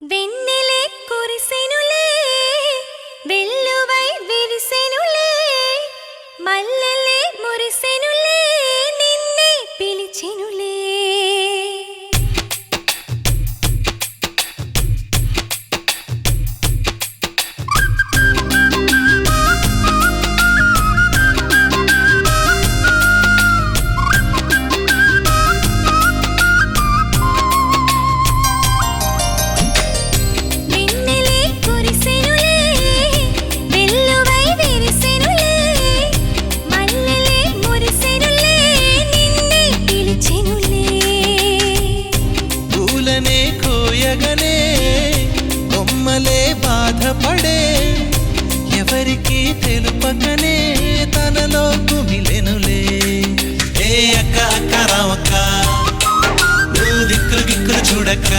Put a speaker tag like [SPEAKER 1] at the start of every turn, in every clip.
[SPEAKER 1] వెన్నెలే కురిసెనులే వెల్లువై విరిసెనులే మల్లెలే మురిసెనులే నిన్నే పిలిచెనులే
[SPEAKER 2] బాధపడే ఎవరికి తెలుపకనే తనలో కుమిలెనులే ఏ అక్క అక్క రామక్క నువ్వు దిక్కులు గిక్కులు చూడక్క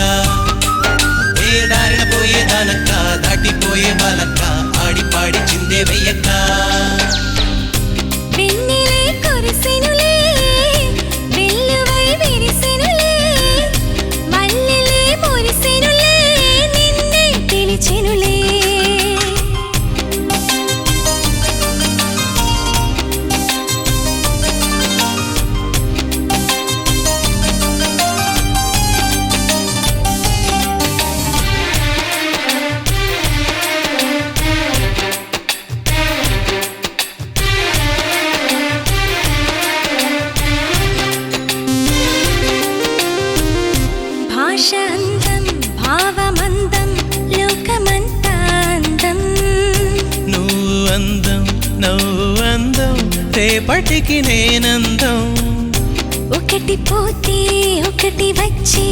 [SPEAKER 2] ఏ దారిన పోయే దానక్క దాటిపోయే బాలక్క ఆడిపాడి చిందే వెయ్యక్క రేపటికి నేనందం
[SPEAKER 1] ఒకటి పోతే ఒకటి వచ్చి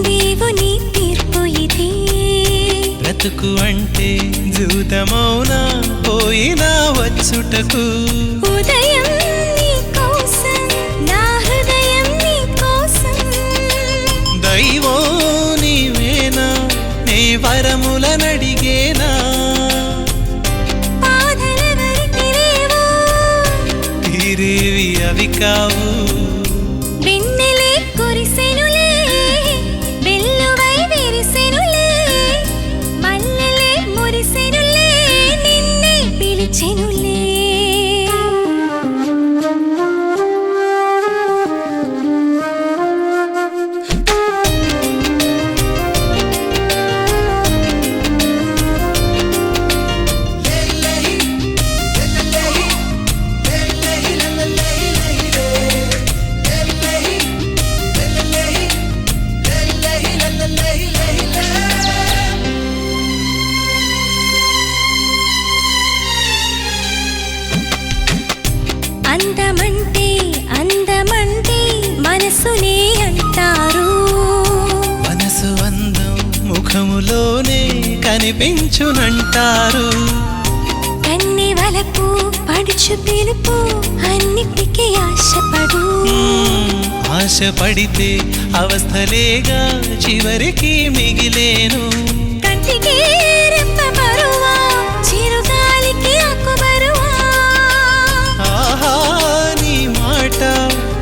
[SPEAKER 1] దేవుని తీర్పు ఇది
[SPEAKER 2] బ్రతుకు అంటే జూతమౌనా పోయినా వచ్చుటకు
[SPEAKER 1] ఉదయం నీ కోసం నా హృదయం నీ కోసం
[SPEAKER 2] దైవం నీవేనా నీ వరములనడిగేనా తీరేవి అవి కావు
[SPEAKER 1] వెన్నెలే కురిసెనులే వెల్లువై విరిసెనులే మల్లెలే మురిసెనులే నిన్నే పిలిచెనులే అందమంటే అందమంటే మనసునే అంటారు
[SPEAKER 2] మనసు అందం ముఖములోనే కనిపించునంటారు
[SPEAKER 1] కన్ని వలపు పడుచు పిలుపు అన్నిటికీ ఆశపడు
[SPEAKER 2] ఆశపడితే అవస్థలేగా చివరికి మిగిలేను
[SPEAKER 1] కంటికి రెప్ప బరువా చిరుగాలికి ఆకు బరువా
[SPEAKER 2] ఆహా నీ మాట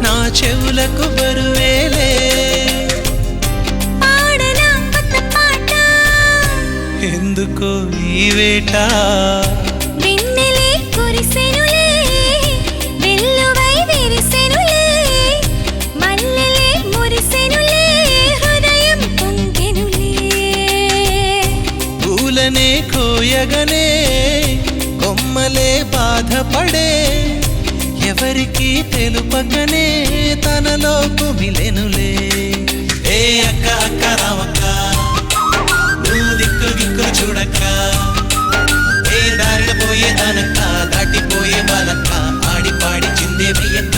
[SPEAKER 2] నా చెవులకు బరువేలే
[SPEAKER 1] పాడనా కొత్త పాట
[SPEAKER 2] ఎందుకో ఈ వేట
[SPEAKER 1] వెన్నెలే కురిసెనులే వెల్లువై విరిసెనులే మల్లెలే మురిసెనులే హృదయం పొంగెనులే
[SPEAKER 2] పూలనే కోయగనే కొమ్మలే బాధపడే ఎవరికి తెలుపకనే తనలో కుమిలెనులే ఏ అక్క అక్క రామక్క నువ్వు దిక్కులు గిక్కులు చూడక్క ఏ దారిన పోయే దానక్క దాటిపోయే బాలక్క ఆడిపాడి చిందే వెయ్యక్క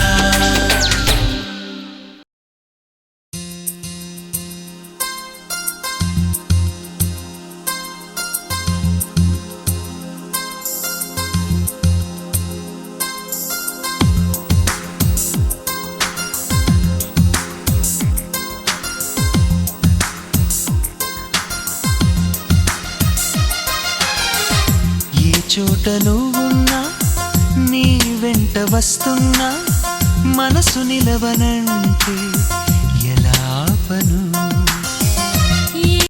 [SPEAKER 2] చోట నువ్వున్నా నీ వెంట వస్తున్నా మనసు నిలవనంటే ఎలా ఆపను